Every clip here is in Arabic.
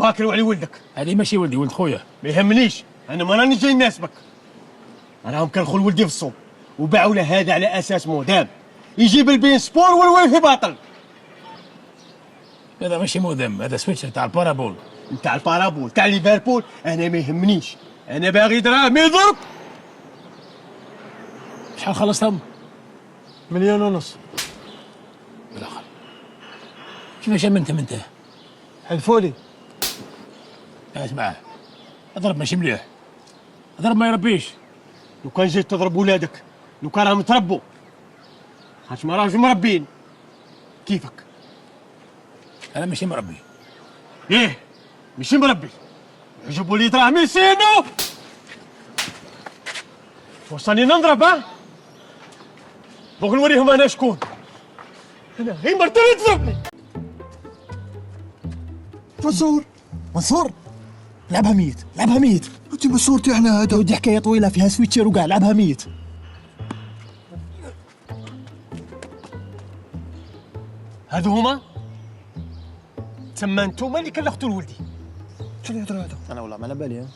باكر وعلي ولدك. هذه ماشي ولدي، ولد خويا. ما يهمنيش، انا ما راني جاي ناسبك. راهم كنخل ولدي في السوق وباعوا له هذا على اساس مودام يجيب البين سبور والواي باطل. هذا ماشي مودم، هذا سويتشر تاع البارابول. نتاع البارابول تاع ليفربول انا ما يهمنيش، انا باغي دراهم يضرب. شحال خلصتهم؟ 1.5 مليون. بالاخر كيفاش امنتهم انت؟ حلفولي. اسمع، اضرب ماشي مليح، اضرب ما يربيش. لو كان جيت تضرب ولادك، لو كان راهم تربوا، خاطش ما راهمش مربين كيفك. انا ماشي مربي. ايه ماشي مربي، يجيبوا لي دراهم يسينو. وصلني نضرب ها؟ بغي نوريهم انا شكون. انا غير مرتين تضربني. منصور لعبها ميت، لعبها ميت. انت بصورتي احنا هذا. ودي حكايه طويله فيها سويتشر وكاع، لعبها ميت. هادو هما تما انتوما اللي كلفتوا لولدي. شنو يهضر هذا؟ انا والله ما على بالي.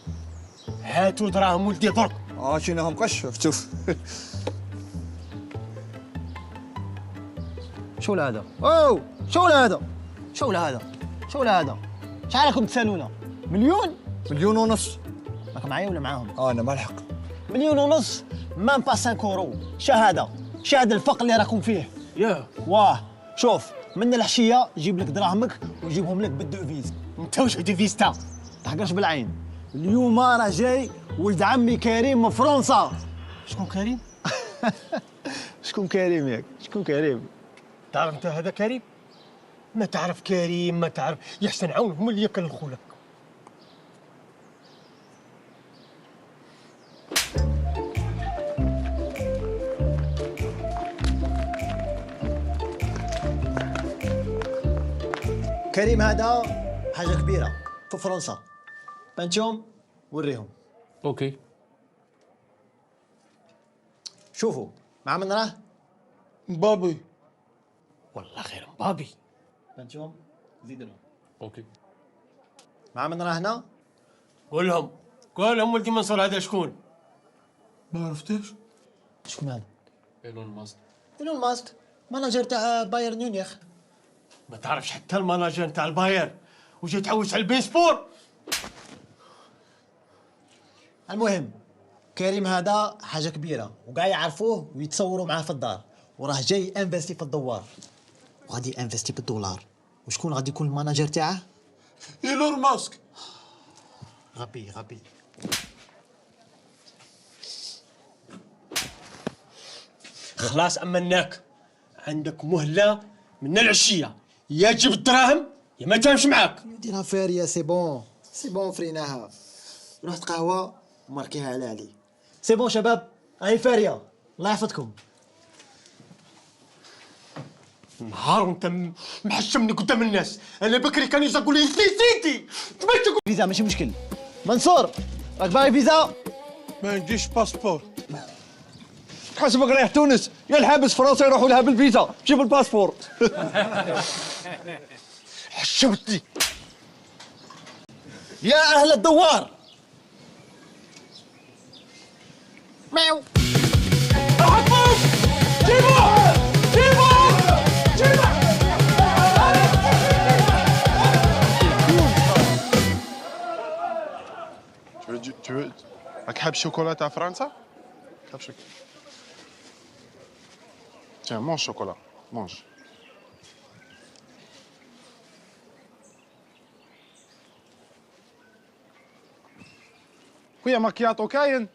هاتوا دراهم ولدي درك. شنو مقشف شوف. شو هذا؟ اوه شو هذا؟ شو هذا؟ شو هذا؟ شحال راكم تسالونا؟ مليون؟ 1.5 مليون. راك معايا ولا معاهم؟ انا ما الحق. 1.5 مليون، مام با 5 اورو. شهاده، شهاده الفقر اللي راكم فيه. ياه واه شوف، من العشيه جيب لك دراهمك وجيبهم لك بالدوفيز. انت واش ديفيستا؟ تحقرش بالعين. اليوم راه جاي ولد عمي كريم من فرنسا. شكون كريم؟ شكون كريم ياك؟ شكون كريم؟ تعرف انت هذا كريم؟ ما تعرف كريم، ما تعرف يحسن عون هم اللي يكلخوا لك. كريم هذا حاجه كبيره في فرنسا. بانتيوم وريهم. اوكي. شوفوا مع من راه؟ بابي. والله خير بابي. بانتيوم زيد لهم. اوكي. مع من راه هنا؟ قول لهم ولدي منصور هذا شكون؟ ما عرفتيش؟ شكون هذا؟ ايلون ماسك. ايلون ماسك، ماناجر تاع بايرن ميونخ. ما تعرفش حتى الماناجر تاع الباير وجيت تحوس على البيسبور. المهم كريم هذا حاجه كبيره وكاع يعرفوه ويتصوروا معاه في الدار، وراه جاي انفستي في الدوار وغادي انفستي بالدولار. وشكون غادي يكون الماناجر تاعه؟ ايلون ماسك. غبي. خلاص امناك، عندك مهله من العشيه، يا تجيب الدراهم يا ما تمش معاك. ديرها فاريه. سي بون فريناها. رحت قهوه وماركيها على علي. سي بون شباب، هاي فاريه، الله يحفظكم. نهار وانت محشمني قدام الناس. انا بكري كان يجي يقول لي نسيتي تمشي. فيزا ماشي مشكل. منصور راك باغي فيزا؟ ما عنديش باسبور. حسبك رايح تونس يا الحابس فرنسا يروحوا لها بالفيزا، جيب الباسبور. حشمتني. يا اهل الدوار. ميو. Tu veux راك حاب الشوكولا تاع فرنسا؟ حاب شوكولا. Tiens, mange chocolat, mange. خويا ماكياتو كاين؟